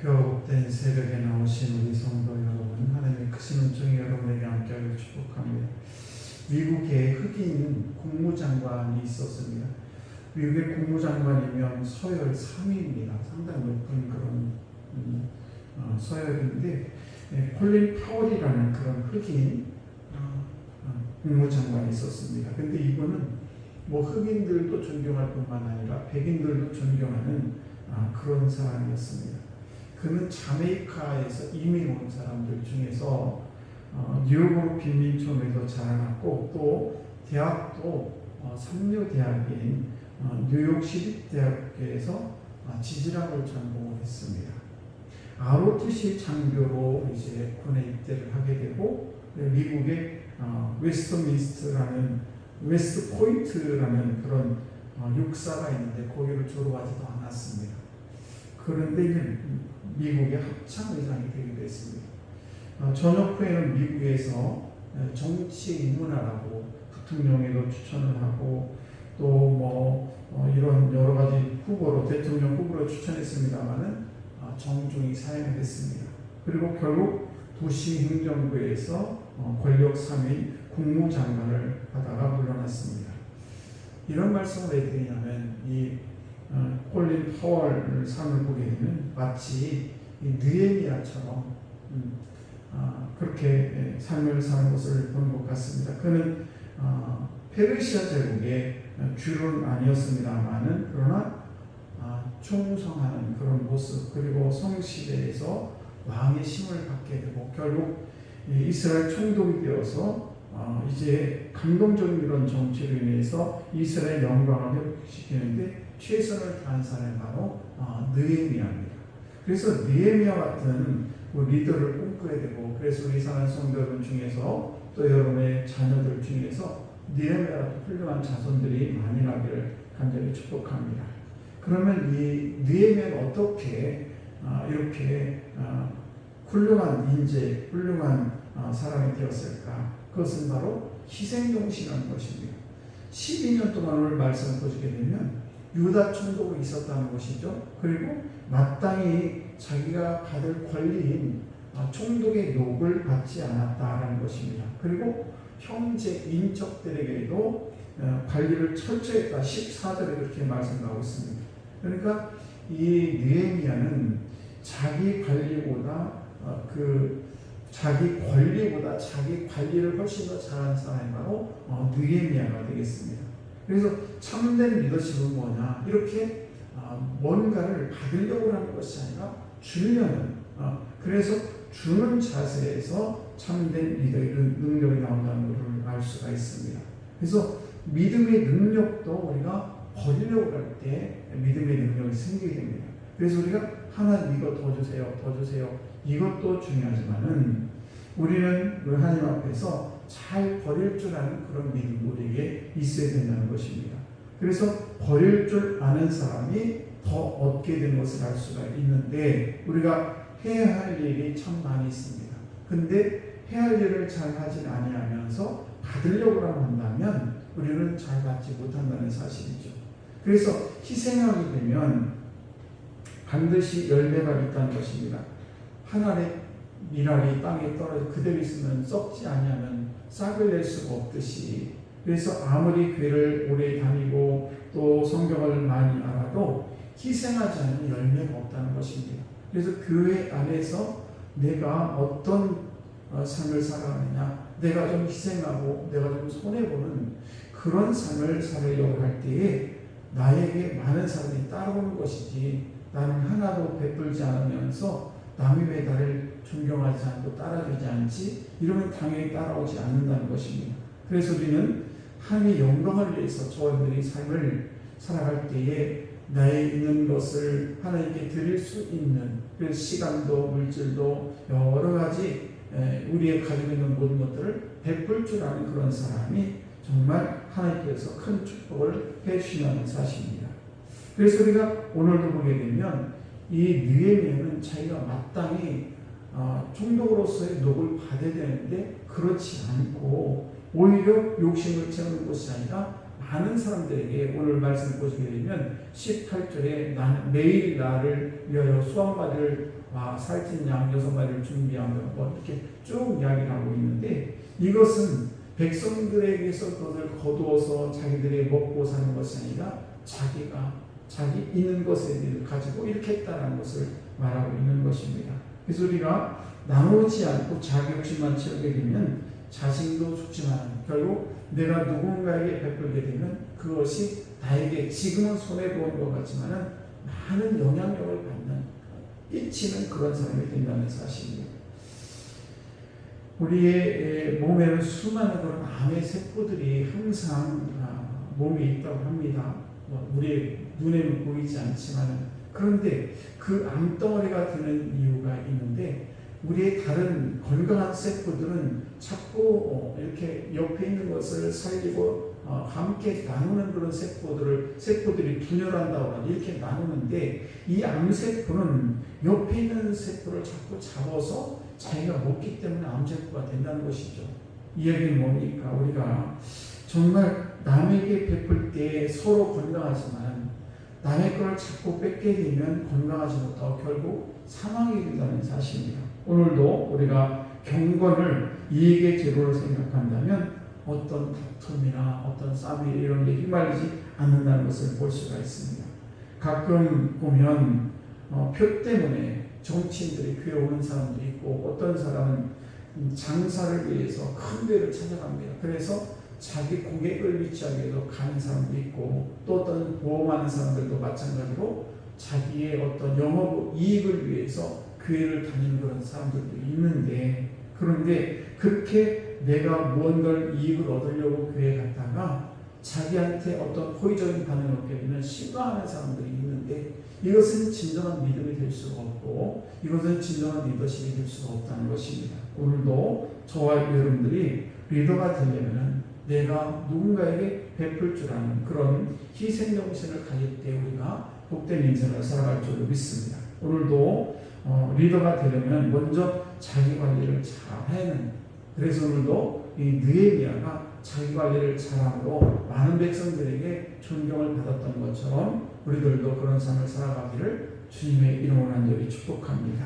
교복된 새벽에 나오신 우리 성도 여러분, 하나님의 크신 은총이 여러분에게 함께하기를 축복합니다. 미국에 흑인 국무장관이 있었습니다. 미국의 국무장관이면 서열 3위입니다. 상당히 높은 그런 서열인데, 콜린 파월이라는 그런 흑인 국무장관이 있었습니다. 근데 이분은 뭐 흑인들도 존경할 뿐만 아니라 백인들도 존경하는 그런 사람이었습니다. 그는 자메이카에서 이민 온 사람들 중에서 뉴욕 빈민촌에서 자라났고, 또 대학도 삼류 대학인 뉴욕 시립대학교에서 지질학을 전공을 했습니다. ROTC 장교로 이제 군에 입대를 하게 되고, 미국의 웨스트민스터라는 웨스트 포인트라는 그런 육사가 있는데 거기를 졸업하지도 않았습니다. 그런데 미국의 합창의장이 되기도 했습니다. 전역 후에는 미국에서 정치 인문화라고 부통령에도 추천을 하고, 또 이런 여러 가지 후보로 대통령 후보로 추천했습니다만은 정중히 사임을 했습니다. 그리고 결국 도시행정부에서 권력 3인 국무장관을 하다가 물러났습니다. 이런 말씀을 왜 드리냐면, 이 콜린 파월 상을 보게 되면 마치 느헤미야처럼 그렇게 삶을 사는 것을 보는 것 같습니다. 그는 페르시아 제국의 귤은 아니었습니다만은 그러나 충성하는 그런 모습, 그리고 성시대에서 왕의 힘을 받게 되고, 결국 이스라엘 총독이 되어서 이제 감동적인 이런 정치로 인해서 이스라엘 영광을 회복시키는데 최선을 다한 사람이 바로 느헤미야입니다. 그래서 느헤미야 같은 리더를 꿈꾸게 되고, 그래서 우리 사랑하는 성도 여러분 중에서, 또 여러분의 자녀들 중에서 느헤미야 같은 훌륭한 자손들이 많이 나기를 간절히 축복합니다. 그러면 이 느헤미야는 어떻게 이렇게 훌륭한 인재, 훌륭한 사람이 되었을까? 그것은 바로 희생정신이라는 것입니다. 12년 동안 오늘 말씀을 보시게 되면 유다 총독이 있었다는 것이죠. 그리고 마땅히 자기가 받을 권리인 총독의 욕을 받지 않았다라는 것입니다. 그리고 형제 인척들에게도 관리를 철저히 했다. 14절에 그렇게 말씀하고 있습니다. 그러니까 이 느헤미야는 자기 관리보다 자기 권리보다 자기 관리를 훨씬 더 잘하는 사람이 바로 느헤미야가 되겠습니다. 그래서 참된 리더십은 뭐냐? 이렇게 뭔가를 받으려고 하는 것이 아니라 주려는, 그래서 주는 자세에서 참된 리더의 능력이 나온다는 것을 알 수가 있습니다. 그래서 믿음의 능력도 우리가 버리려고 할 때 믿음의 능력이 생기게 됩니다. 그래서 우리가 하나님 이거 더 주세요, 더 주세요. 이것도 중요하지만은 우리는 하나님 앞에서 잘 버릴 줄 아는 그런 믿음 우리에게 있어야 된다는 것입니다. 그래서 버릴 줄 아는 사람이 더 얻게 되는 것을 알 수가 있는데, 우리가 해야 할 일이 참 많이 있습니다. 근데 해야 할 일을 잘 하지 아니하면서 받으려고 한다면 우리는 잘 받지 못한다는 사실이죠. 그래서 희생하게 되면 반드시 열매가 있다는 것입니다. 하나의 미랄이 땅에 떨어져 그대로 있으면 썩지 아니하면 싹을 낼 수가 없듯이, 그래서 아무리 교회를 오래 다니고 또 성경을 많이 알아도 희생하지 않으면 열매가 없다는 것입니다. 그래서 교회 안에서 내가 어떤 삶을 살아가느냐, 내가 좀 희생하고 내가 좀 손해보는 그런 삶을 살려고 할 때에 나에게 많은 사람이 따라오는 것이지, 나는 하나도 베풀지 않으면서 남이 왜 나를 존경하지 않고 따라주지 않지? 이러면 당연히 따라오지 않는다는 것입니다. 그래서 우리는 하나님의 영광을 위해서 저희들이 삶을 살아갈 때에 나의 있는 것을 하나님께 드릴 수 있는, 그래서 시간도 물질도 여러 가지 우리의 가지고 있는 모든 것들을 베풀 줄 아는 그런 사람이 정말 하나님께서 큰 축복을 해주시는 사실입니다. 그래서 우리가 오늘도 보게 되면 이 느헤미야는 자기가 마땅히 총독으로서의 녹을 받아야 되는데 그렇지 않고 오히려 욕심을 채우는 것이 아니라 많은 사람들에게 오늘 말씀 보시게 되면 18절에 나는 매일 나를 위하여 수확마디를 살찐 양 6마리를 준비하며 이렇게 쭉 이야기를 하고 있는데, 이것은 백성들에게서 그것을 거두어서 자기들이 먹고 사는 것이 아니라 자기 있는 것을 가지고 이렇게 했다는 것을 말하고 있는 것입니다. 그래서 우리가 나누지 않고 자기 욕심만 채우게 되면 자신도 죽지만 결국 내가 누군가에게 베풀게 되면 그것이 나에게 지금은 손해보는 것 같지만 많은 영향력을 받는, 끼치는 그런 사람이 된다는 사실이에요. 우리의 몸에는 수많은 그런 암의 세포들이 항상 몸에 있다고 합니다. 우리의 눈에는 보이지 않지만, 그런데 그 암덩어리가 되는 이유가 있는데, 우리의 다른 건강한 세포들은 자꾸 이렇게 옆에 있는 것을 살리고 함께 나누는 그런 세포들이 분열한다고 이렇게 나누는데, 이 암세포는 옆에 있는 세포를 자꾸 잡아서 자기가 먹기 때문에 암세포가 된다는 것이죠. 이 얘기는 뭡니까? 우리가 정말 남에게 베풀 때 서로 건강하지만 남의 걸 자꾸 뺏게 되면 건강하지 못하고 결국 사망이 된다는 사실입니다. 오늘도 우리가 경건을 이익의 제로로 생각한다면 어떤 다툼이나 어떤 싸움이 이런 데 휘말리지 않는다는 것을 볼 수가 있습니다. 가끔 보면 표 때문에 정치인들이 교회 오는 사람도 있고, 어떤 사람은 장사를 위해서 큰 데를 찾아갑니다. 그래서 자기 고객을 유치하기 위해서 가는 사람도 있고, 또 어떤 보험하는 사람들도 마찬가지로 자기의 어떤 영업 이익을 위해서 교회를 다니는 그런 사람들도 있는데, 그런데 그렇게 내가 무언가를 이익을 얻으려고 교회에 갔다가 자기한테 어떤 호의적인 반응을 얻게 되면 실망하는 사람들이 있는데, 이것은 진정한 믿음이 될 수가 없고 이것은 진정한 리더십이 될 수가 없다는 것입니다. 오늘도 저와 여러분들이 리더가 되려면 내가 누군가에게 베풀 줄 아는 그런 희생정신을 가질 때 우리가 복된 인생을 살아갈 줄 믿습니다. 오늘도 리더가 되려면 먼저 자기 관리를 잘하는, 그래서 오늘도 이 느헤미야가 자기 관리를 잘함으로 많은 백성들에게 존경을 받았던 것처럼 우리들도 그런 삶을 살아가기를 주님의 이름으로 간절히 축복합니다.